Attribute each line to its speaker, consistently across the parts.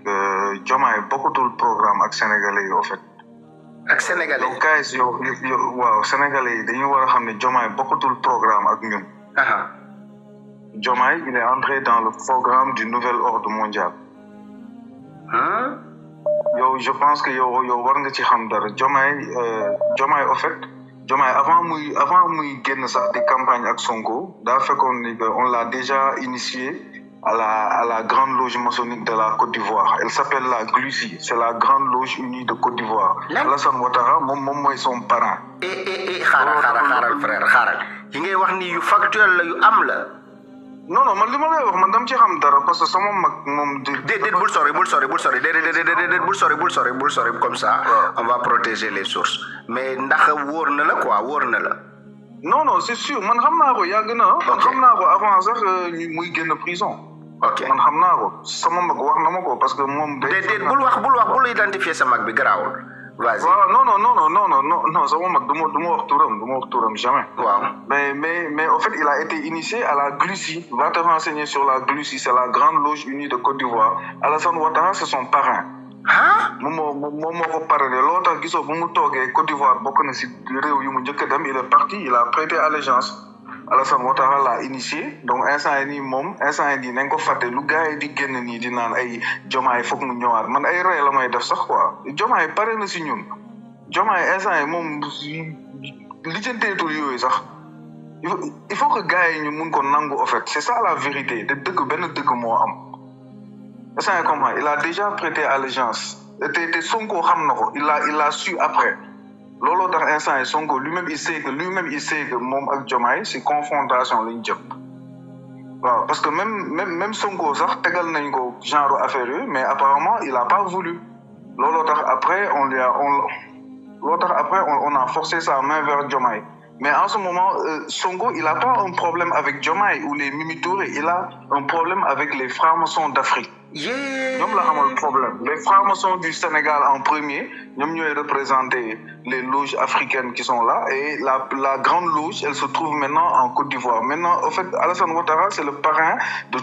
Speaker 1: Diomaye bokkutul programme ak sénégalais yi en fait.
Speaker 2: ak sénégalais
Speaker 1: donc guys yow waaw sénégalais yi dañu war a xam ne Diomaye bokkutul programme ak ñun. Diomaye il est entré dans le programme du nouvel ordre mondial. yow je pense que yow war nga ci xam dara Diomaye en fait Diomaye avant muy génn sax di campagne ak Sonko daa fekkoon ni que on l'a déjà initié à la grande loge maçonnique de la Côte d'Ivoire. Elle s'appelle la GLUCI, c'est la grande loge unie de Côte d'Ivoire. Alassane Ouattara moom mooy son parrain.
Speaker 2: xaaral frère xaaral yi ngay wax ni yu factuel la yu am la.
Speaker 1: non man li ma lay wax man dama ci xam dara parce que sama mag moom.
Speaker 2: déedéet bul sori déedéet bul sori comme ça. on va protéger les sources mais ndax wóor na la quoi wóor na la.
Speaker 1: non c'est sûr man xam naa ko yàgg na. man xam naa ko avant sax muy génn prison.
Speaker 2: ok
Speaker 1: man xam naa ko sama mag wax na ma ko parce que moom.
Speaker 2: déedéet bul identifier sa mag bi garaawul. vas-y
Speaker 1: waaw non sama mag du ma wax turam jamais.
Speaker 2: waaw
Speaker 1: mais en fait il a été initié à la GLUCI. Va te renseigner sur la GLUCI, c'est la grande loge unie de Côte d'Ivoire. Alassane Ouattara c'est son parrain. moom moo ko parrainé loolu tax gisoo bu mu toogee Côte d'Ivoire bokk na si réew yu mu njëkk a dem il est parti il a prêté allégeance. Alassane Ouattara l'a initié donc instant yi nii nañ ko fàtte lu gars yi di génn nii di naan ay Diomaye foog mu ñëwaat man ay rey la may def sax quoi Diomaye pare na si ñun Diomaye instant yi moom lijjanteetul yooyu sax il faut que gars yi ñu mun ko nangu en fait c'est ça la vérité te benn dëgg moo am instant yi comment il a déjà prêté allégeance te Sonko xam na ko il a su après. looloo tax instant yi Sonko lui-même il sait que moom ak Diomaye si confrontation lañ jëm waaw parce que même Sonko sax tegal nañ ko genre affaire yooyu mais apparemment il a pas voulu looloo tax après on a forcé sa main vers Diomaye mais en ce moment Sonko il a pas un problème avec Diomaye ou les Mimi Touré il a un problème avec les francs-maçons d'Afrique. ñoom la amal problème les francs-maçons du Sénégal en premier ñoom ñooy représenter les loges africaines qui sont là et la grande loge elle se trouve maintenant en Côte d'Ivoire maintenant en fait Alassane Ouattara c'est le parrain de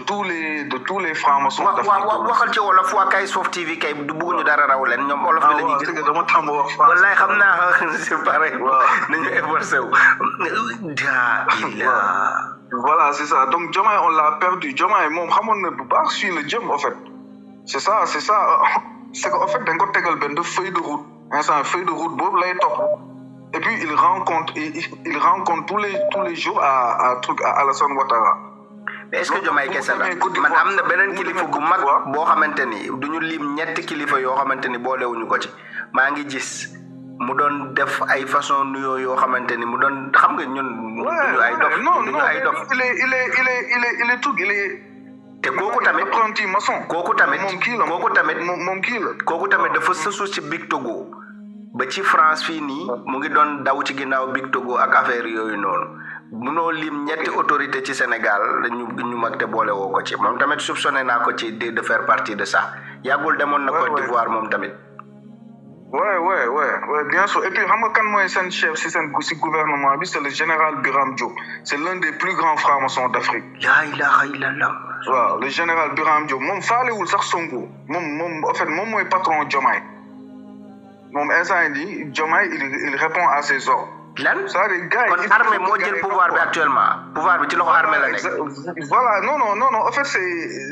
Speaker 1: tous les francs-maçons d'Afrique.
Speaker 2: waxal ci wolof waa kay Sof TV kay du bëgguñu dara raw leen ñoom wolof bi la ñuy gën
Speaker 1: dama tàmm wax
Speaker 2: wallaay xam naa c'est pareil nañu efforcé wu
Speaker 1: voilà c'est ça donc Diomaye on l'a perdu Diomaye moom xamoon na bu baax fii la jëm en fait c'est ça c'est que en fait dañ ko tegal benn feuille de route instant feuille de route boobu lay topp et puis il rencontre tous les jours à Alassane Ouattara.
Speaker 2: mais est-ce que Diomaye kese la man am na beneen kilifa gu mag boo xamante ni duñu lim ñetti kilifa yoo xamante ni boolewuñu ko ci maa ngi gis mu doon def ay façon nuyoo yoo xamante ni mu doon xam nga ñun. duñu ay dof duñu ay dof.
Speaker 1: il est tout il est.
Speaker 2: te kooku tamit
Speaker 1: apprenti maçon.
Speaker 2: kooku tamit
Speaker 1: moom kii la
Speaker 2: kooku tamit dafa sësu ci Big Togo ba ci France fii nii mu ngi doon daw ci ginnaaw Big Togo ak affaire yooyu noonu munoo lim ñetti autorité ci Sénégal ñu mag te boole woo ko ci moom tamit soupçonné naa ko ci de faire partie de ça yàggul demoon na Côte d'Ivoire moom tamit.
Speaker 1: Ouais, bien sûr. Et puis, kan mooy seen chef si gouvernement bi c'est le général Birame Diop. C'est l'un des plus grands francs-maçons d'Afrique.
Speaker 2: La ilaha illallah.
Speaker 1: waaw le général Birame Diop moom faalewul sax Sonko moom en fait moom mooy patron Diomaye moom instant yii Diomaye il répond à ses ordres.
Speaker 2: lan
Speaker 1: c'est-à-dire gars yi
Speaker 2: kon armée moo jël pouvoir bi actuellement pouvoir bi ci loxo armée la nekk.
Speaker 1: voilà non en fait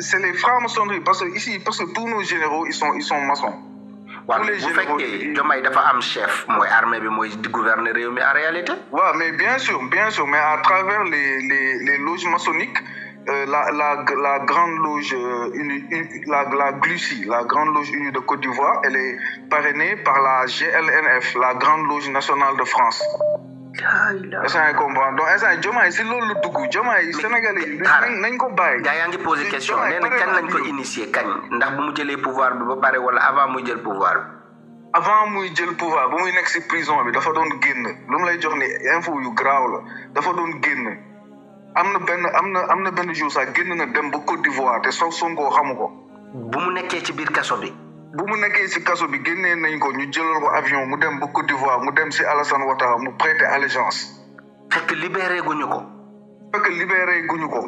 Speaker 1: c'est les francs-maçonneries parce que tous nos généraux ils sont maçons.
Speaker 2: waaw bu fekkee Diomaye dafa am chef mooy armée bi mooy gouverner réew mi en réalité.
Speaker 1: waaw mais bien sûr mais à travers les loges maçonniques la grande loge la GLUCI la grande loge unie de Côte d'Ivoire elle est parrainée par la GLNF la grande loge nationale de France. est-ce que comprendre donc est-ce que Diomaye si loolu la dugg Diomaye Sénégalais yi nañ ko bàyyi.
Speaker 2: gaa yaa ngi posé question nee na kañ lañ ko initier kañ ndax bu mu jëlee pouvoir bi ba pare wala avant muy jël pouvoir bi.
Speaker 1: avant muy jël pouvoir bu muy nekk si prison bi dafa doon génn lu mu lay jox ni info yu graaw la dafa doon génn am na benn jour sax génn na dem ba Côte d'Ivoire te Sonko xamu ko.
Speaker 2: bu mu nekkee ci biir kaso bi.
Speaker 1: bu mu nekkee si kaso bi génnee nañ ko ñu jëlal ko avion mu dem ba Côte d'Ivoire mu dem si Alassane Ouattara mu prêter allégeance.
Speaker 2: fekk libéré guñu ko.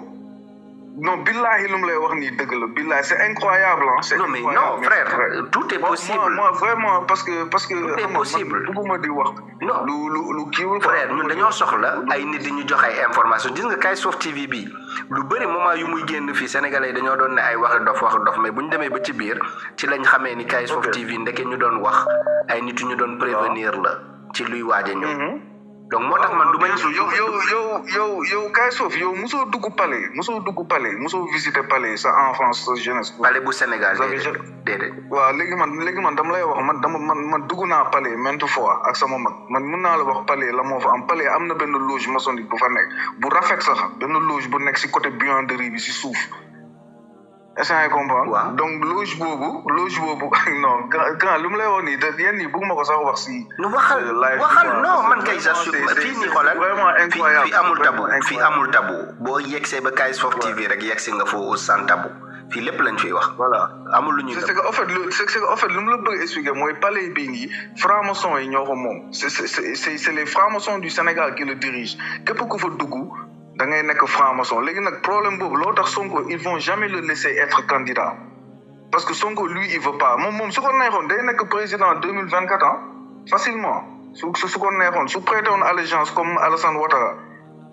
Speaker 1: non billahi lu mu lay wax nii dëgg la billahi c'est incroyable hein.
Speaker 2: Non mais non frère, tout est possible.
Speaker 1: Moi vraiment parce que
Speaker 2: tout est possible.
Speaker 1: bëgguma di wax.
Speaker 2: non
Speaker 1: lu kiiwul
Speaker 2: frère ñun dañoo soxla ay nit di ñu jox ay information gis nga Kayz TV bi lu bëri moment yu muy génn fii sénégalais yi dañoo doon ne ay wax dof mais bu ñu demee ba ci biir ci lañ xamee ni Kayz TV ndeke ñu doon wax ay nit ñu doon prévenir la ci luy waaje ñëw. donc moo tax man du ma
Speaker 1: yow Kayz yow mosoo dugg palais mosoo visiter palais sa enfance sa jeunesse.
Speaker 2: palais bu Sénégal déedéet.
Speaker 1: waaw léegi man dama lay wax man dugg naa palais maintes fois ak sama mag man mën naa la wax palais la moo fa am palais am na benn loge maçonnique bu fa nekk bu rafet sax benn loge bu nekk si côté buanderie bi si suuf. est-ce que comprendre donc loge boobu non grand lu mu lay wax nii de yenn yi bëgguma ko sax wax si.
Speaker 2: waxal non man kay j'assume fii nii xoolal fii amul tabu boo yegsee ba Kayz TV rek yegsi nga foofu sans tabu fii lépp lañ fiy wax.
Speaker 1: voilà
Speaker 2: amul lu ñuy
Speaker 1: c'est que en fait lu mu la bëgg expliquer mooy palais bii nii franc-maçon yi ñoo ko moom c'est les francs-maçons du Sénégal qui le dirigent képp ku fa dugg. da ngay nekk franc-maçon léegi nag problème boobu loo tax Sonko ils vont jamais le laisser être candidat parce que Sonko lui il veut pas moom su ko neexoon day nekk président 2024 ans facilement su ko neexoon su prêté woon allégeance comme Alassane Ouattara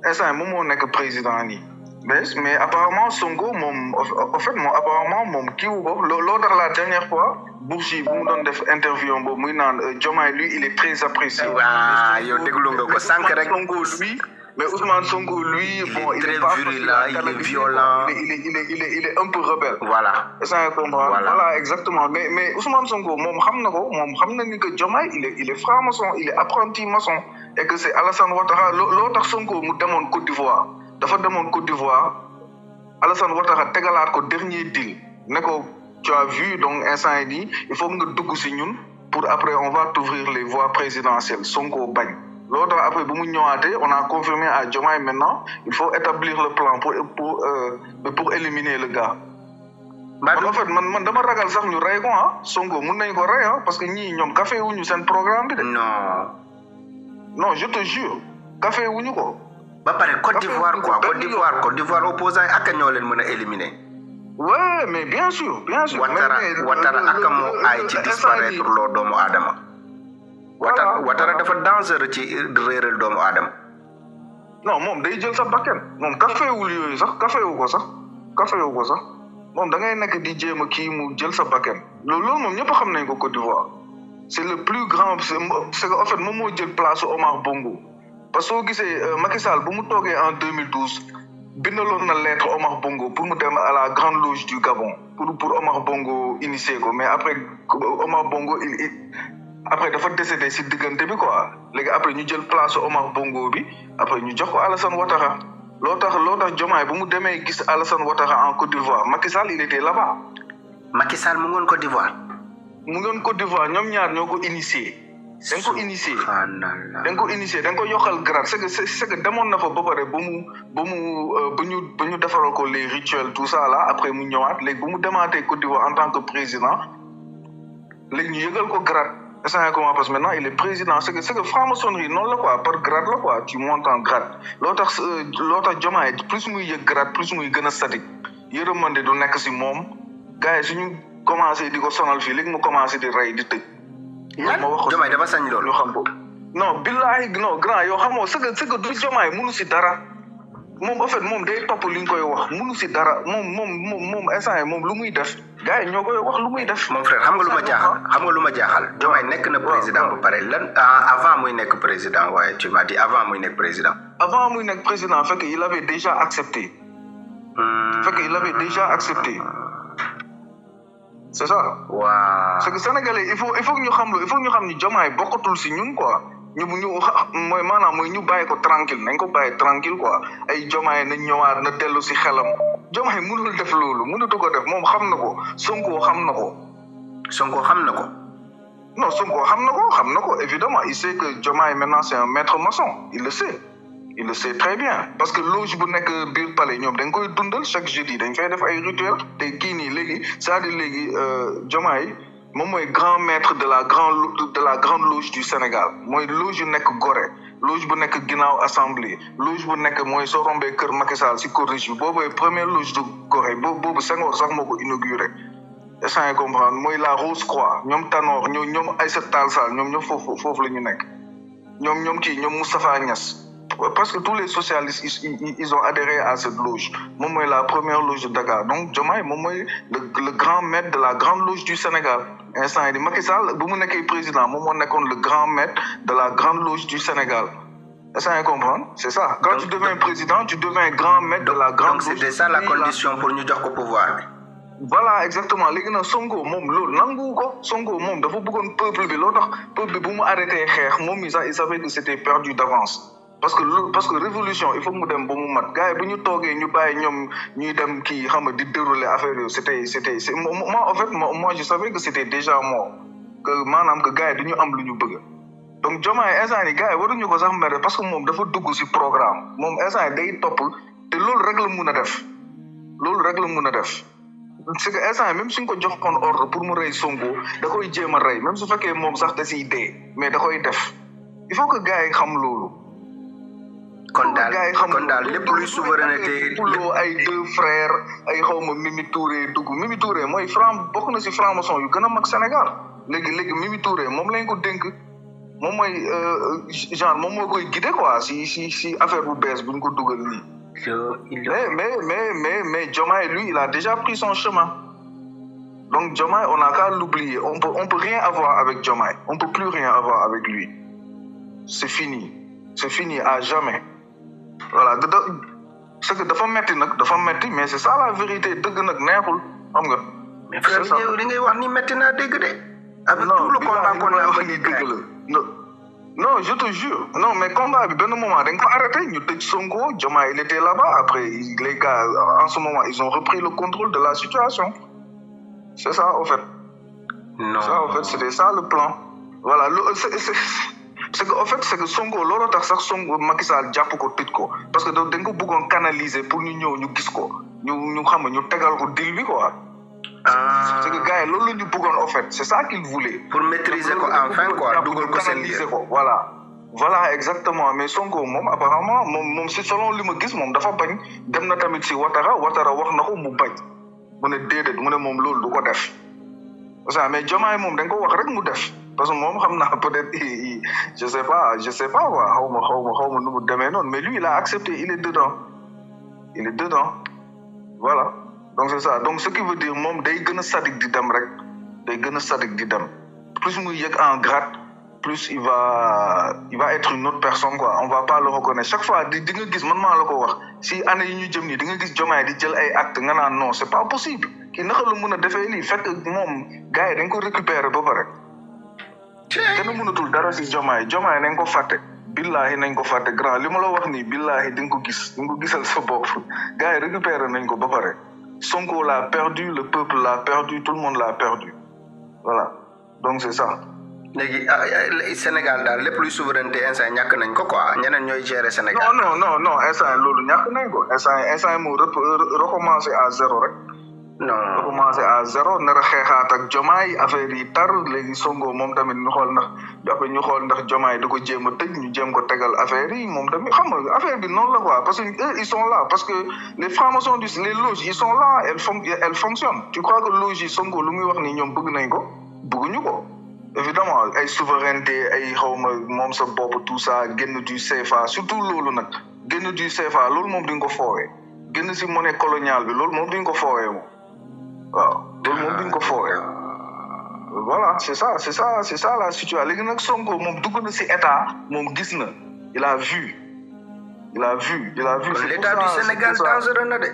Speaker 1: instant moom moo nekk président nii mais apparemment Sonko moom en fait moom kiiwu ko loo tax la dernière fois Bourgi bu mu doon def interview boobu muy naan Diomaye lui il est très apprécié.
Speaker 2: waaw yow déglu nga ko sànq rek
Speaker 1: Sonko lui. Mais Ousmane Sonko, lui,
Speaker 2: il est très virulent, il est violent.
Speaker 1: Il est un peu rebelle.
Speaker 2: Voilà.
Speaker 1: Ça comprend. Voilà, exactement. Mais Ousmane Sonko, mom xamna ni que Diomaye, il est franc-maçon, il est apprenti maçon et que c'est Alassane Ouattara l'autre Sonko mu demone Côte d'Ivoire. Dafa demone Côte d'Ivoire. Alassane Ouattara tégalat ko dernier deal. Ne ko tu as vu donc instant yi il faut nga dugg ci ñun pour après on va t'ouvrir les voies présidentielles. Sonko bañ. L'autre après bu mu ñëwaatee on a confirmé à Diomaye maintenant il faut établir le plan pour éliminer le gars. En fait man dama ragal sax ñu rey ko Sonko mun nañ ko rey parce que ñii ñoom café wuñu seen programme bi de. non je te jure café wuñu ko.
Speaker 2: ba pare Côte d'Ivoire opposant yi ak ñoo leen mën a éliminer.
Speaker 1: ouais mais bien sûr.
Speaker 2: Ouattara ak moo aay ci disparaître loo doomu aadama. Ouattara dafa dangereux ci réeral doomu aadama.
Speaker 1: non moom day jël sa bakkan moom kafeewul yooyu sax kafeewu ko sax moom da ngay nekk di jéem a kii mu jël sa bakkan loolu moom ñëpp xam nañ ko Côte d'Ivoire c'est le plus grand c'est que en fait moom moo jël place Omar Bongo parce que soo gisee Macky Sall bu mu toogee en 2012 bindaloon na lettre Omar Bongo pour mu dem à la grande loge du Gabon pour Omar Bongo initier ko mais après Omar Bongo après dafa décédé si diggante bi quoi léegi après ñu jël place Omar Bongo bi après ñu jox ko Alassane Ouattara loo tax Diomaye bu mu demee gis Alassane Ouattara en Côte d'Ivoire Macky Sall il était là-bas.
Speaker 2: Macky Sall mu ngoon Côte d'Ivoire.
Speaker 1: ñoom ñaar ñoo ko initié. dañ ko initié dañ ko yokkal grade c'est que demoon na fa ba pare ba ñu defaral ko les rituels tout ça là après mu ñëwaat léegi bu mu demaatee Côte d'Ivoire en tant que président léegi ñu yëgal ko grade. Parce que maintenant il est président c'est que franc-maçonnerie non la quoi par grade la quoi tu montes en grade loo tax Diomaye plus muy yëg grade plus muy gën a statique yërëmande du nekk si moom gars yi suñu commencé di ko sonal fii léegi mu commencé di rey di tëj.
Speaker 2: Diomaye dafa sañ loolu.
Speaker 1: ñu xam ko non billahi non grand yow xamoo c'est que du Diomaye mënu si dara moom en fait moom day topp li ñu koy wax mënu si dara moom instant moom lu muy def. gars yi ñoo koy wax lu muy def.
Speaker 2: mon frère xam nga lu ma jaaxal Diomaye nekk na président ba pare lan avant muy nekk président waaye tu m'as dit avant muy nekk président.
Speaker 1: avant muy nekk président fekk il avait déjà accepté. c'est ça.
Speaker 2: waaw
Speaker 1: c'est que sénégalais il faut que ñu xam ni Diomaye bokkatul si ñun quoi ñu bàyyi ko tranquille nañ ko bàyyi tranquille quoi ay Diomaye nañ ñëwaat na dellu si xelam. Diomaye mënul def loolu mënatu ko def moom xam na ko Sonko xam na ko. non Sonko xam na ko évidemment il sait que Diomaye maintenant c'est un maître maçon il le sait très bien parce que loge bu nekk biir palais ñoom dañ koy dundal chaque jeudi dañ fay def ay rituel te kii nii léegi c'est-à-dire léegi Diomaye moom mooy grand maître de la grande loge du Sénégal mooy loge yu nekk Gorée loge bu nekk ginnaaw assemblée loge bu nekk mooy soo rombee kër Macky Sall si corniche bi boobu première loge de Gorée boobu Senghor sax moo ko inauguré est-ce que comprendre mooy la Rose Croix ñoom Tanor ñoom Aïssata Tall Sall ñoom ñoom foofu la ñu nekk ñoom Moustapha Niasse parce que tous les socialistes ils ont adhéré à cette loge moom mooy la première loge de Dakar donc Diomaye moom mooy le grand maître de la grande loge du Sénégal instant yi di Macky Sall bu mu nekkee président moom moo nekkoon le grand maître de la grande loge du Sénégal est-ce que comprendre c'est ça quand tu deviens président tu deviens grand maître de la grande loge.
Speaker 2: Donc c'était ça la condition pour ñu jox ko pouvoir bi.
Speaker 1: Voilà exactement léegi nag Sonko moom loolu nangu ko Sonko moom dafa bëggoon peuple bi loo tax peuple bi bu mu arrêté xeex moom mi sax il savait que c'était perdu d'avance parce que révolution il faut mu dem ba mu mat gars yi bu ñu toogee ñu bàyyi ñoom ñuy dem kii xam nga di dérouler affaire yooyu c'était moi en fait moi je savais que c'était déjà mort que maanaam que gars yi du ñu am lu ñu bëgg donc Diomaye instant yi gars yi waruñu ko sax mere parce que moom dafa dugg ci programme moom instant yi day topp te loolu rek la mun a def c'est que instant même suñ ko joxoon ordre pour mu rey Sonko da koy jéem a rey même su fekkee moom sax da siy dee mais da koy def il faut que gars yi xam loolu.
Speaker 2: kon daal lépp luy souveraineté
Speaker 1: lépp ay deux frères ay xawma Mimi Touré dugg Mimi Touré mooy bokk na si franc-maçon yu gën a mag Sénégal léegi Mimi Touré moom lañ ko dénk moom mooy genre moom moo koy guider quoi si affaire bu bees buñ ko dugal nii. Mais Diomaye, lui, il a déjà pris son chemin. Donc Diomaye, on n'a qu'à l'oublier. On peut rien avoir avec Diomaye. On peut plus rien avoir avec lui. C'est fini. C'est fini à jamais. Voilà. C'est que dafa metti, mais c'est ça la vérité. Deug nak neexul, xam nga.
Speaker 2: Mais frère, li ngay wax ni metti na dégg de. Avec tout le combat qu'on a mené.
Speaker 1: Non, je te jure. Non, mais combat, ben un moment, on a arrêté. Nous avons Sonko, Diomaye, il était là-bas. Après, les gars, en ce moment, ils ont repris le contrôle de la situation. C'est ça, en fait.
Speaker 2: Non.
Speaker 1: Ça, en fait, c'était ça le plan. Voilà. C'est que, en fait, c'est que Sonko, l'autre tax sax Sonko, Macky Sall japp ko tëj ko. Parce que dañ ko bëggoon canaliser pour ñu ñëw ñu gis ko. Ñu xam ñu tégal ko deal bi quoi. C'est que gars, loolu ñu bëggoon en fait, c'est ça qu'ils voulaient.
Speaker 2: Pour maîtriser ko enfin quoi, dugal ko seen biir.
Speaker 1: Voilà, exactement. Mais Sonko moom apparemment moom si selon li ma gis moom dafa bañ dem na tamit si Ouattara wax na ko mu bañ. Mu ne déedéet mu ne moom loolu du ko def. Mais Diomaye moom dañ ko wax rek mu def. Parce que moom xam naa peut-être je sais pas quoi xaw ma nu mu demee noonu mais lui il a accepté il est dedans voilà donc c'est ça donc ce qui veut dire moom day gën a sadique di dem rek plus mu yëg en grade plus il va être une autre personne quoi on va pas le reconnaître chaque fois di nga gis man maa la ko wax si année yi ñu jëm nii di nga gis Diomaye di jël ay acte nga naan non c'est pas possible kii naka la mën a defee lii fekk moom gars yi dañ ko récupérer ba pare kenn mënatul dara si Diomaye nañ ko fàtte billahi nañ ko fàtte grand li ma la wax nii billahi di nga ko gisal sa bopp gars yi récupéré nañ ko ba pare Sonko l'a perdu le peuple l'a perdu tout le monde l'a perdu voilà donc c'est ça.
Speaker 2: léegi Sénégal daal lépp luy souveraineté instant ñàkk nañ ko quoi ñeneen ñooy gérer Sénégal.
Speaker 1: non instant loolu ñàkk nañ ko instant mu recommencer à zéro rek.
Speaker 2: non
Speaker 1: recommencer à zéro nar a xeexaat ak Diomaye affaire yi tar léegi Sonko moom tamit ñu xool ndax Diomaye da ko jéem a tëj ñu jéem ko tegal affaire yi moom tamit xam nga affaire bi noonu la quoi parce que eux ils sont là parce que les francs-maçons les loges ils sont là elles fonctionnent tu crois que loges yi Sonko lu muy wax nii ñoom bëgg nañ ko bëgguñu ko évidemment ay souveraineté ay xawma moom sa bopp tout ça génn du CFA surtout loolu nag génn du CFA loolu moom duñ ko foowee génn si monnaie coloniale bi loolu moom duñ ko foowee moom waaw loolu moom duñ ko foowee voilà c'est ça la situation léegi nag Sonko moom dugg na si état moom gis na il a vu
Speaker 2: l'état du Sénégal dangereux na de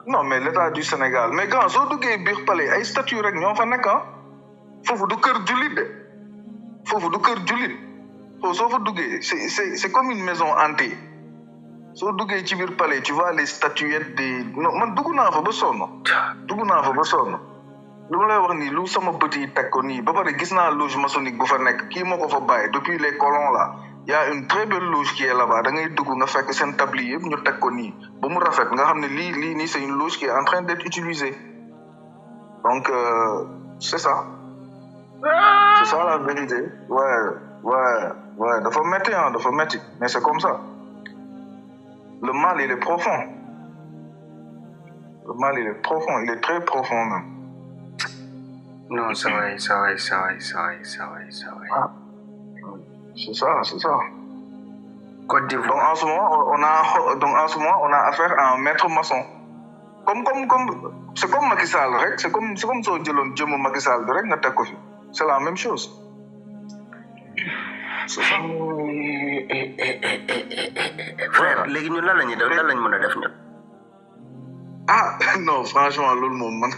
Speaker 1: non mais l'état du Sénégal mais grand soo duggee biir palais ay statut rek ñoo fa nekk foofu du kër jullit soo fa duggee c'est comme une maison hantée soo duggee ci biir palais tu vois les statuettes des non man dugg naa fa ba sonn lu ma lay wax nii lu sama bët yi teg ko nii ba pare gis naa loge maçonnique bu fa nekk kii moo ko fa bàyyi depuis les colons là y a une très belle loge qui est là-bas da ngay dugg nga fekk seen tablier yëpp ñu teg ko nii ba mu rafet nga xam ne lii nii c'est une loge qui est en train d'être utilisée donc c'est ça la vérité ouais Ouais, dafa métti, hein, dafa métti. Mais c'est comme ça. Le mal, il est profond. Le mal, il est profond. Il est très profond, même.
Speaker 2: Non, ça va.
Speaker 1: Ah. C'est ça.
Speaker 2: Côte d'Ivoire.
Speaker 1: Donc en ce moment, on a affaire à un maître maçon. Comme c'est comme Macky Sall, rek. C'est comme soo jëloon jëmm Macky Sall bi rek nga teg ko fi. C'est la même chose. C'est ça.
Speaker 2: Frère, léegi ñun lan la ñuy def lan lañ mën a def ñun.
Speaker 1: Ah non, franchement loolu moom man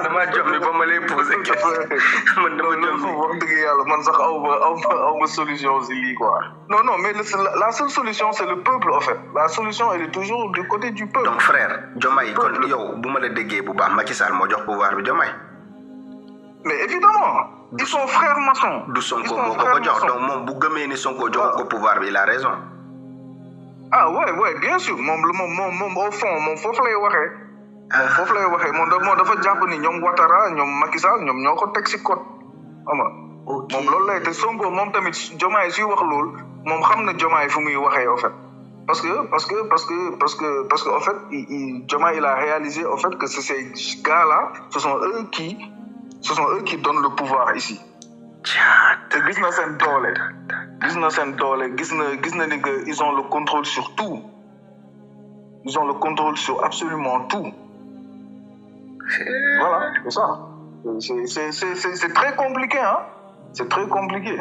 Speaker 2: dama jox mi ba ma lay poser question man dama jox mi
Speaker 1: wax dëgg yàlla man sax aw ma solution si lii quoi. Non mais la seule solution c'est le peuple en fait. La solution elle est toujours du côté du peuple.
Speaker 2: Donc frère Diomaye kon yow bu ma la déggee bu baax Macky Sall moo jox pouvoir bi Diomaye.
Speaker 1: Mais évidemment ils sont frères maçons.
Speaker 2: Du Sonko moo ko jox donc moom bu gëmee ni Sonko jox ko pouvoir bi il a raison.
Speaker 1: Ah ouais, bien sûr moom au fond moom foofu lay waxee. moom dafa jàpp ni ñoom Ouattara ñoom Macky Sall ñoom ñoo ko teg si code xam nga. moom loolu lay te Sonko moom tamit Diomaye suy wax loolu moom xam na Diomaye fu muy waxee en fait. Parce que en fait Diomaye il a réalisé en fait que ces gars-là ce sont eux qui donnent le pouvoir ici. te gis na seen doole gis na ni que ils ont le contrôle sur tout. Ils ont le contrôle sur absolument tout. Voilà, c'est ça. C'est très compliqué, hein. C'est très compliqué.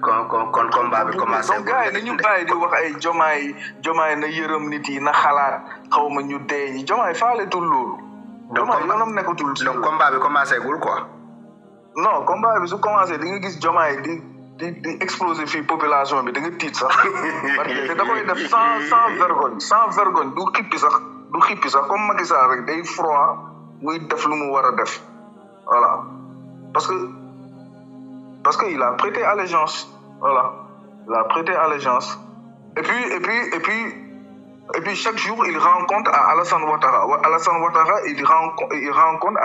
Speaker 2: Kon combat bi commencé.
Speaker 1: Donc gars yi nañu bàyyi di wax ay Diomaye na yërëm nit yi na xalaat xaw ma ñu dee ñi Diomaye faaletul loolu. Diomaye yoonam nekkatul.
Speaker 2: Donc combat bi commencé gul quoi.
Speaker 1: Non combat bi su commencé di nga gis Diomaye di exploser fii population bi da nga tiit sax. parce que da koy def sans vergogne du xippi sax comme Macky Sall rek day froid muy def lu mu war a def voilà parce que il a prêté allégeance voilà il a prêté allégeance et puis chaque jour il rend compte à Alassane Ouattara il rend compte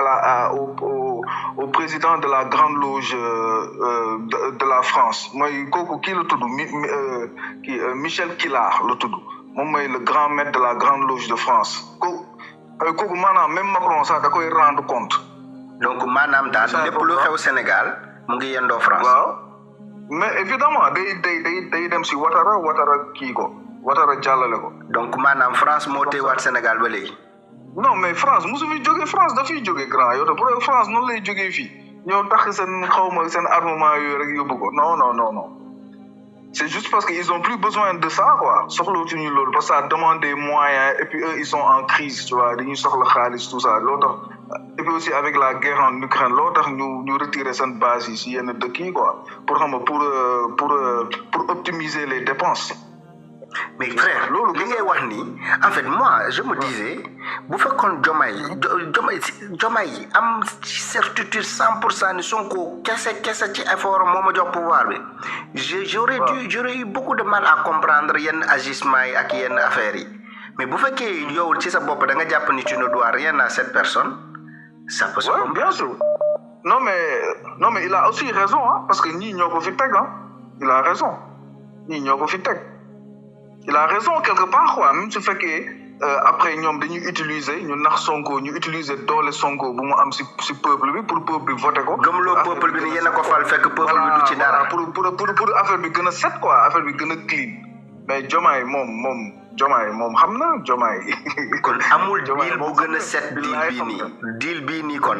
Speaker 1: au président de la grande loge de la France mooy kooku kii la tudd Michel Quillard la tudd moom mooy le grand maître de la grande loge de France kooku maanaam même Macron sax da koy rendre compte.
Speaker 2: Donc maanaam daal lépp lu xew Sénégal mu ngi yendoo France.
Speaker 1: waaw mais évidemment day dem si Ouattara kii ko Ouattara jàllale ko.
Speaker 2: Donc maanaam France moo téewaat Sénégal ba léegi.
Speaker 1: Non mais France musu fi jógee France dafiy jógee grand yow pour France noonu lay jógee fii ñëw tax seen xawma seen armement yooyu rek yóbbu ko non. C'est juste parce qu'ils ont plus besoin de ça quoi soxlawuñu loolu parce que ça demande des moyens et puis eux ils sont en crise tu vois dañuy soxla xaalis tout ça loo tax et puis aussi avec la guerre en Ukraine loo tax ñu retirer seen base yi si yenn dëkk yi quoi pour xam nga pour optimiser les dépenses.
Speaker 2: Mais frère li ngay wax nii en fait moi je me disais bu fekkoon Diomaye am certitude 100% ni Sonko kese ci effort moo ma jox pouvoir bi j'aurais eu beaucoup de mal à comprendre yenn agissement yi ak yenn affaires yi mais bu fekkee yow ci sa bopp da nga jàpp ni tu ne dois rien à cette personne ça peut se comprendre.
Speaker 1: Bien sûr non mais il a aussi raison hein parce que ñii ñoo ko fi teg hein il a raison ñii ñoo ko fi teg. Il a raison quelque part quoi même su fekkee après ñoom dañuy utiliser ñu nax Sonko ñu utiliser doole Sonko bu mu am si peuple bi pour peuple bi voter ko.
Speaker 2: gëmloo peuple bi ni yéen a ko fal fekk peuple bi du ci dara.
Speaker 1: pour affaire bi gën a set quoi affaire bi gën a clean mais Diomaye moom xam na Diomaye.
Speaker 2: kon amul deal bu gën a set deal bii nii kon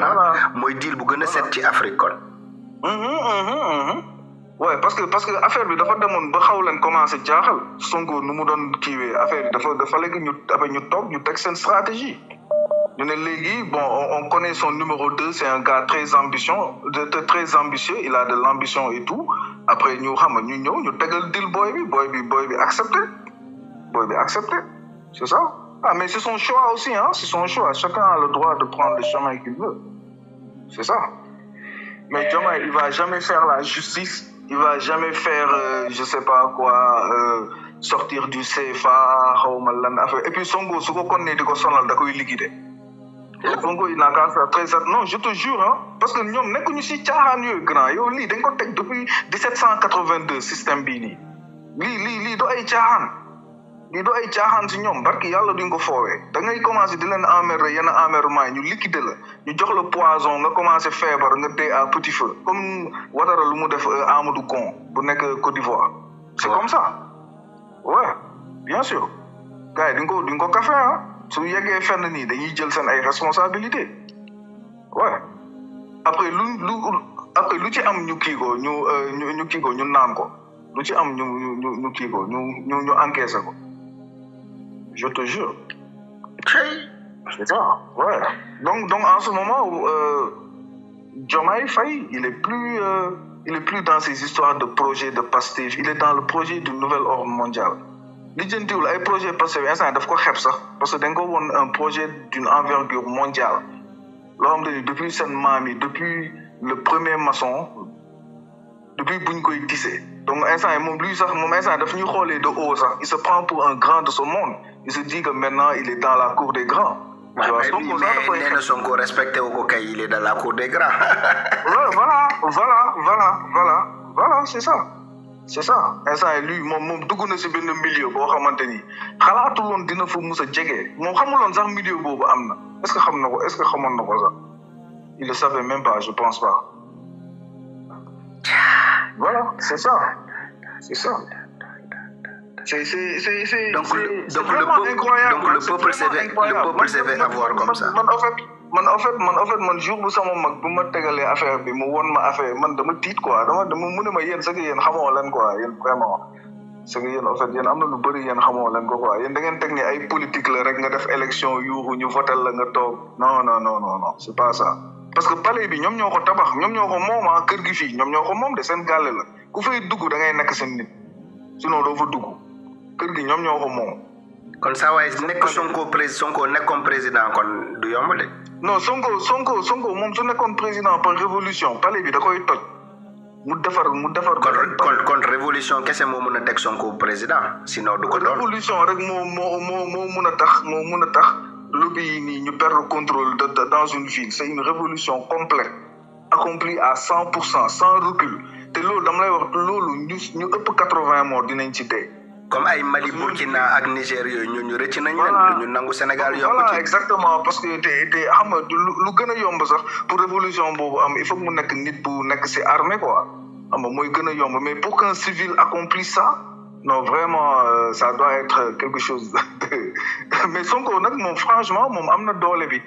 Speaker 2: mooy deal bu gën a set ci Afrique kon.
Speaker 1: Ouais parce que affaire bi dafa demoon ba xaw leen commencé jaaxal Sonko nu mu doon kiiwee affaire bi dafa léegi ñu toog ñu teg seen stratégie ñu ne léegi bon on connaît son numéro 2 c'est un gars très ambitieux il a de l'ambition et tout après ñu xam nga ñu ñëw ñu tegal deal boy bi accepté c'est ça mais c'est son choix aussi hein c'est son choix chacun a le droit de prendre le chemin qu'il veut c'est ça mais Diomaye il va jamais faire la justice. Il va jamais faire, je sais pas quoi, sortir du CFA, et puis Sonko, ce qu'on connaît de sonal, da koy liquider. Sonko il n'a qu'à faire très attention. Non, je te jure, hein, parce que ñoom nekkuñu si caaxaan yooyu grand yow lii dañ ko teg depuis 1782 système bii nii lii do ay caaxaan lii do ay caaxaan si ñoom barki yàlla duñ ko foowee da ngay commencé di leen emmerder yenn emmerrement yi ñu liquider la ñu jox la poison nga commencé feebar nga dee à petit feu comme Ouattara lu mu def Amadou Kon bu nekk Côte d'Ivoire c'est comme ça ouais bien sûr gars yi duñ ko café ah su yeggee fenn nii dañuy jël seen ay responsabilité ouais après lu ci am ñu kii ko ñu kii ko ñu naan ko lu ci am ñu kii ko ñu encaissé ko je te jure c'est ça ouais donc en ce moment Diomaye Faye il est plus dans ces histoires de projet de Pastef il est dans le projet du nouvel ordre mondial lijjantiwul ay projet Pastef instant daf ko xeeb sax parce que dañ ko woon un projet d'une envergure mondiale loo xam ne depuis seen maam yi depuis le premier maçon depuis buñ koy tissé donc instant moom instant daf ñuy xoolee de haut sax il se prend pour un grand de ce monde il se dit que maintenant il est dans la cour des grands.
Speaker 2: mais nee Sonko respecté wu ko kay il est dans la cour des grands.
Speaker 1: voilà c'est ça. c'est ça instant lui moom dugg na si benn milieu boo xamante ni xalaatul woon dina fa mus a jege moom xamuloon sax milieu boobu am na est-ce que xam na ko est-ce que xamoon na ko sax il le savait même pas je pense pas voilà c'est ça
Speaker 2: donc le peuple s'est fait avoir comme ça
Speaker 1: man jour bu sama mag bu ma tegalee affaire bi mu won ma affaire man dama tiit quoi dama mu ne ma yéen c'est que yéen xamoo leen quoi yéen vraiment c'est que yéen en fait yéen am na lu bëri yéen xamoo leen ko quoi yéen da ngeen teg ni ay politique la rek nga def élection yuuxu ñu votel la nga toog non c'est pas ça parce que palais bi ñoom ñoo ko tabax ñoom ñoo ko moom kër gi fii ñoom ñoo ko moom de seen gàlle la ku fay dugg da ngay nekk seen nit sinon doo fa dugg kër gi ñoom ñoo ko moom
Speaker 2: kon saa waay nekk Sonko nekkoon président kon du yomb de.
Speaker 1: non Sonko moom su nekkoon président par révolution palais bi da koy toj mu defar. kon
Speaker 2: révolution kese moo mun a teg Sonko président sinon du ko doon.
Speaker 1: révolution rek moo mun a tax lobby yi nii ñu perdre contrôle dans une ville c'est une révolution complète accomplie à 100% sans recul te loolu dama lay wax loolu ñu ëpp 80 morts dinañ ci dee.
Speaker 2: comme ay Mali Burkina ak Niger yooyu ñu rëcc nañ leen ñu nangu Sénégal yokku ci.
Speaker 1: voilà exactement parce que te xam nga lu gën a yomb sax pour révolution boobu am il faut mu nekk nit bu nekk ci armée quoi xam nga mooy gën a yomb mais pour qu'un civil accomplisse ça non vraiment ça doit être quelque chose mais Sonko nag moom franchement moom am na doole bi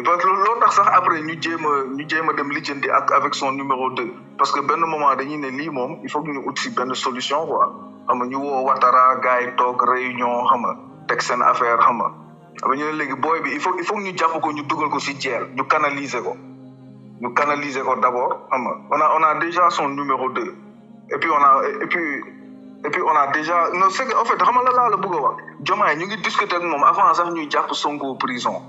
Speaker 1: parce que loolu tax sax après ñu jéem a dem lijjanti avec son numéro 2 parce que benn moment dañuy ne lii moom il faut que ñu ut ci benn solution quoi xam nga ñu woo Ouattara gars yi toog réunion xam nga teg seen affaire xam nga ñu ne léegi booy bi il faut que ñu jàpp ko ñu dugal ko ci jeel ñu canaliser ko d'abord xam nga on a déjà son numéro 2 et puis on a déjà non c'est que en fait xam nga la bëgg a wax Diomaye ñu ngi discuter ak moom avant sax ñuy jàpp Sonko prison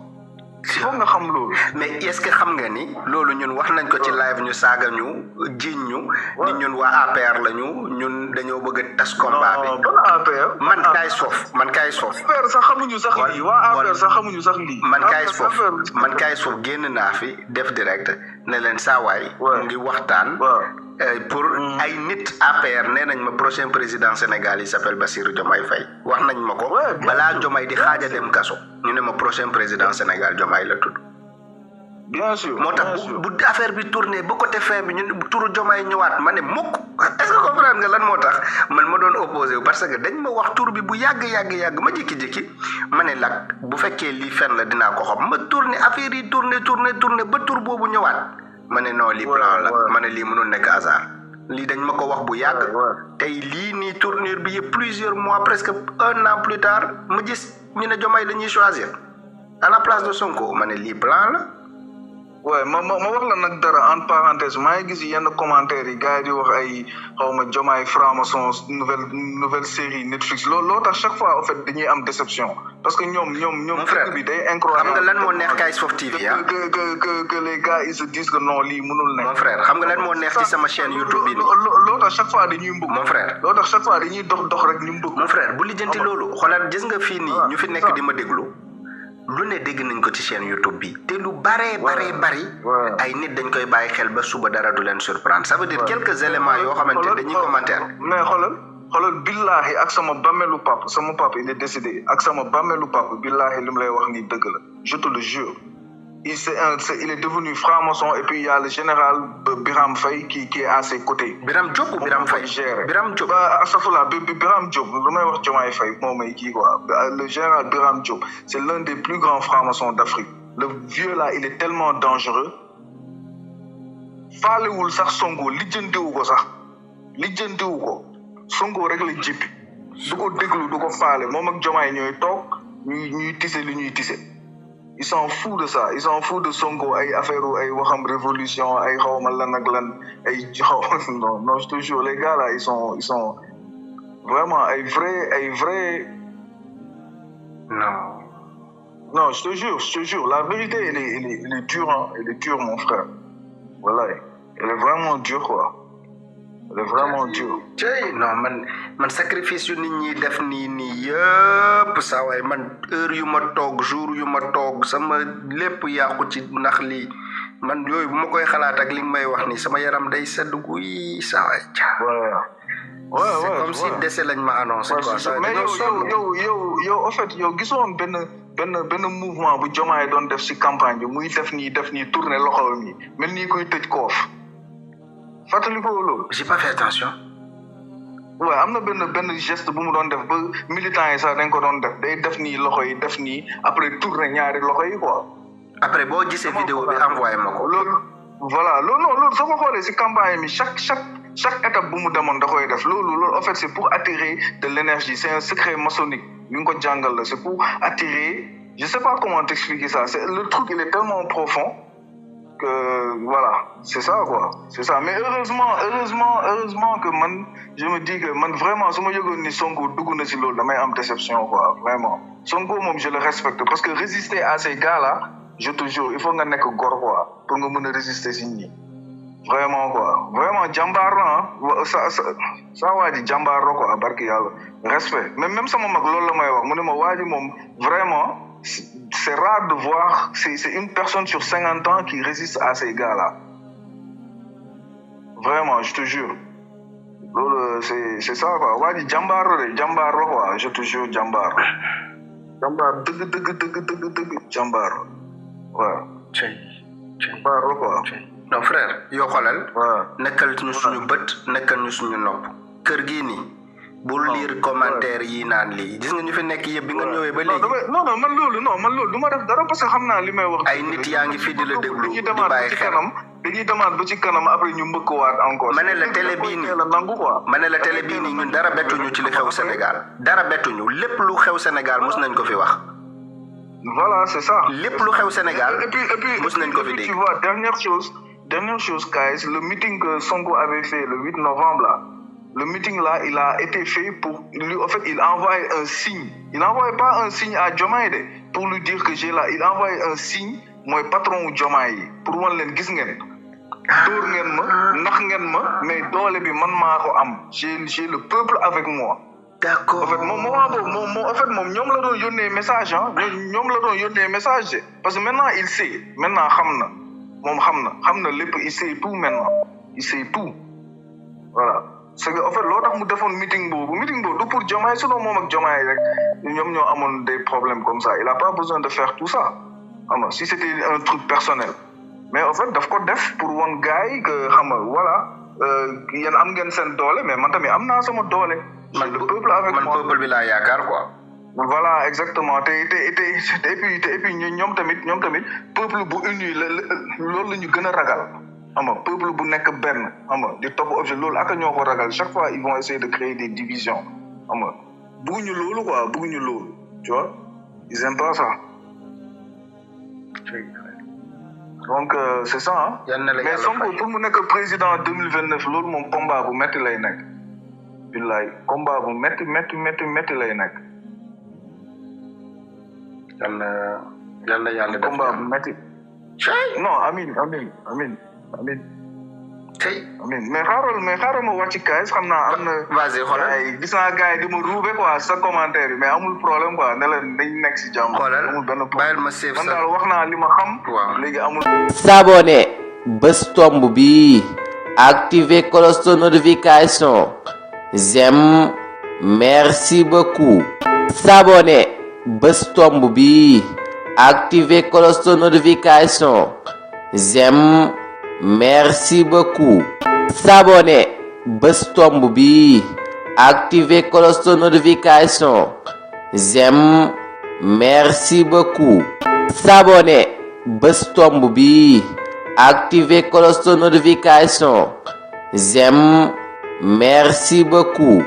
Speaker 1: il faut nga xam loolu.
Speaker 2: mais est-ce que xam nga ni loolu ñun wax nañ ko ci live ñu saaga ñu jiiñ ñu. ni ñun waa APR lañu ñun dañoo bëgg a tas combat bi.
Speaker 1: non ban APR.
Speaker 2: man kaay soof.
Speaker 1: APR sax xamuñu sax lii waa APR sax xamuñu sax lii.
Speaker 2: man kaay soof génn naa fi def direct ne leen saawaay. mu ngi waxtaan. pour ay nit APR nee nañ ma prochain président Sénégal il s'appelle Bassirou Diomaye Faye wax nañ ma ko balaa Diomaye di xaaja dem kaso ñu ne ma prochain président Sénégal Diomaye la tudd.
Speaker 1: bien sûr
Speaker 2: moo tax bu affaire bi tourné ba côté fin bi ñun turu Diomaye ñëwaat ma ne mukk est-ce que comprendre nga lan moo tax man ma doon opposé parce que dañ ma wax tur bi bu yàgg ma jékki-jékki ma ne lak bu fekkee lii fen la dinaa ko xam ma tourné affaire yi tourné ba tur boobu ñëwaat. ma ne non lii plan la ma ne lii mënul nekk hasard lii dañ ma ko wax bu yàgg tey lii nii tournure bi yëpp plusieurs mois presque 1 an plus tard ma gis ñu ne Diomaye dañuy choisir à la place de Sonko ma ne lii plan la.
Speaker 1: ma wax la nag dara en parenthèse maa ngi gis yenn commentaires yi gars yi di wax ay xaw ma Diomaye franc-maçon nouvelle série Netflix loo tax chaque fois en fait dañuy am déception parce que ñoom
Speaker 2: frère
Speaker 1: bi day incroyable.
Speaker 2: xam nga lan moo neex Kayz Fof TV
Speaker 1: que les gars ils se disent que non lii mënul nekk.
Speaker 2: mon frère xam nga lan moo neex ci sama chaîne YouTube bi nii.
Speaker 1: loo tax chaque fois dañuy mbëgg.
Speaker 2: mon frère
Speaker 1: loo tax chaque fois dañuy dox rek ñu mbëgg.
Speaker 2: mon frère bu lijjanti loolu xoolal gis nga fii nii ñu fi nekk di ma déglu lu ne dégg nañ ko ci chaîne YouTube bi te lu bari ay nit dañ koy bàyyi xel ba suba dara du leen surprendre ça veut dire quelques éléments yoo xamante dañuy commentaire
Speaker 1: mais xoolal billahi ak sama bàmmeelu papa il est décédé ak sama bàmmeelu papa billahi li mu lay wax ni dëgg la je te le jure il est devenu franc-maçon et puis il y a le général Biram Faye qui est à ses côtés.
Speaker 2: Biram Diop ou Biram Faye? Biram Diop.
Speaker 1: Astafurlah, Biram Diop, le général Biram Diop, c'est l'un des plus grands francs-maçons d'Afrique. Le vieux là, il est tellement dangereux. Faalewul sax Sonko lijjantiwu ko sax lijjantiwu ko Sonko rek la jéppi du ko déglu du ko faale moom ak Diomaye ñooy toog ñuy tisse li ñuy tisse. Ils s'en foutent de ça. Ils s'en foutent de Sonko, ay affaire ay waxam révolution, ay xawma lan ak lan, ay non, je te jure, les gars là, ils sont vraiment ay vrais. Non, je te jure, la vérité, elle est dure, hein. Elle est dure, mon frère. Voilà, elle est vraiment dure, quoi. Elle est vraiment dure.
Speaker 2: Non, man sacrifice yu nit ñi def nii yëpp saa waay man heure yu ma toog jour yu ma toog sama lépp yàqu ci ndax lii man yooyu bu ma koy xalaat ak li nga may wax nii sama yaram day sedd guy saa waay. C'est comme si décès lañ ma annoncé quoi.
Speaker 1: Mais yow en fait yow gisoon benn mouvement bu Diomaye doon def ci campagne bi muy def nii tourner loxo mi mel nii koy tëj koof. Fàttali ko loolu.
Speaker 2: J'ai pas fait attention.
Speaker 1: Ouais, am na benn geste bu mu doon def ba militants yi sax dañ ko doon def day def nii loxo yi def nii après tourner ñaari loxo yi quoi.
Speaker 2: Après boo gisee vidéo bi envoyé ma ko.
Speaker 1: Loolu soo ko xoolee ci campagne mi chaque étape bu mu demoon da koy def loolu en fait c'est pour attirer de l'énergie c'est un secret maçonnique ñu ngi ko jàngal la c'est pour attirer je sais pas comment t'expliquer ça le truc il est tellement profond que voilà c'est ça quoi c'est ça mais heureusement que man je me dis que man vraiment su ma yëgoon ni Sonko dugg na ci loolu damay am déception quoi vraiment Sonko moom je le respecte parce que résister à ces gars là je te jure il faut nga nekk góor quoi pour nga mën a résister ci ñi vraiment quoi vraiment jàmbaar la sa waa ji jàmbaar la quoi barki yàlla respect mais même sama mag loolu la may wax mu ne ma waa ji moom vraiment c'est rare de voir c'est une personne sur 50 ans qui résiste à ces gars-là vraiment je te jure loolu c'est ça quoi waa ji jàmbaar la quoi je te jure jàmbaar dëgg jàmbaar waaw jàmbaar la quoi
Speaker 2: non frère yoo xoolal nekkal ñu suñu bët nekkal ñu suñu nopp kër gii nii bul lire commentaire yi naan lii gis nga ñu fi nekk yëpp bi nga ñëwee ba léegi
Speaker 1: non man loolu du ma def dara parce que xam naa li may wax
Speaker 2: ay nit yaa ngi fi di la déglu di bàyyi xel
Speaker 1: dañuy demaat ba ci kanam après ñu mbëkkuwaat encore
Speaker 2: ma ne la télé bii nii ñun dara bettuñu ci li xew Sénégal dara bettuñu lépp lu xew Sénégal mos nañ ko fi wax
Speaker 1: voilà c'est ça
Speaker 2: lépp lu xew Sénégal mos nañ ko fi dégg
Speaker 1: tu vois dernière chose guys le meeting que Sonko avait fait le 8 novembre là le meeting là il a été fait pour lui en fait il envoyait un signe il n'envoyait pas un signe à Diomaye de pour lui dire que j'ai là il envoyait un signe mooy patron wu Diomaye yi pour wan leen gis ngeen dóor ngeen ma nax ngeen ma mais doole bi man maa ko am j'ai le peuple avec moi
Speaker 2: d'accord
Speaker 1: en fait moom en fait moom ñoom la doon yónnee message ñoom la doon yónnee message de parce que maintenant il sait maintenant xam na lépp il sait tout maintenant il sait tout voilà c'est que en fait loo tax mu defoon meeting boobu du pour Diomaye sinon moom ak Diomaye rek ñoom ñoo amoon des problèmes comme ça il a pas besoin de faire tout ça xam nga si c'était un truc personnel mais en fait daf ko def pour woon gars yi que xam nga voilà yéen am ngeen seen doole mais man tamit am naa sama doole.
Speaker 2: man le peuple avec moi man peuple bi laa yaakaar quoi.
Speaker 1: voilà exactement te et puis ñoom tamit peuple bu uni loolu la ñu gën a ragal. xam nga peuple bu nekk benn xam nga di topp objet loolu ak ñoo ko ragal chaque fois ils vont essayer de créer des divisions xam nga bëgguñu loolu tu vois ils aiment pas ça donc c'est ça mais Sonko pour mu nekk président 2029 loolu moom combat bu métti lay nekk billaay combat bu métti lay nekk
Speaker 2: yàlla def
Speaker 1: combat bu métti non amin mais xaaral ma wàcc kaay xam naa am na.
Speaker 2: vas-y xoolal
Speaker 1: ay gis naa gars yi di ma ruube quoi sa commentaire yi mais amul problème quoi ne leen dañ nekk si jàmm.
Speaker 2: xoolal
Speaker 1: amul benn problème
Speaker 2: bàyyil ma save
Speaker 1: man
Speaker 2: sa
Speaker 1: daal wax naa li ma xam.
Speaker 2: waaw
Speaker 1: léegi amul.
Speaker 3: s'abonner bës tomb bi activer cloche de notification j'aime merci beaucoup s'abonner bës tomb bi activer cloche de notification j'aime merci beaucoup s'abonner bës tomb bi activer cloche de notification j'aime merci beaucoup s'abonner bës tomb bi activer cloche de notification j'aime merci beaucoup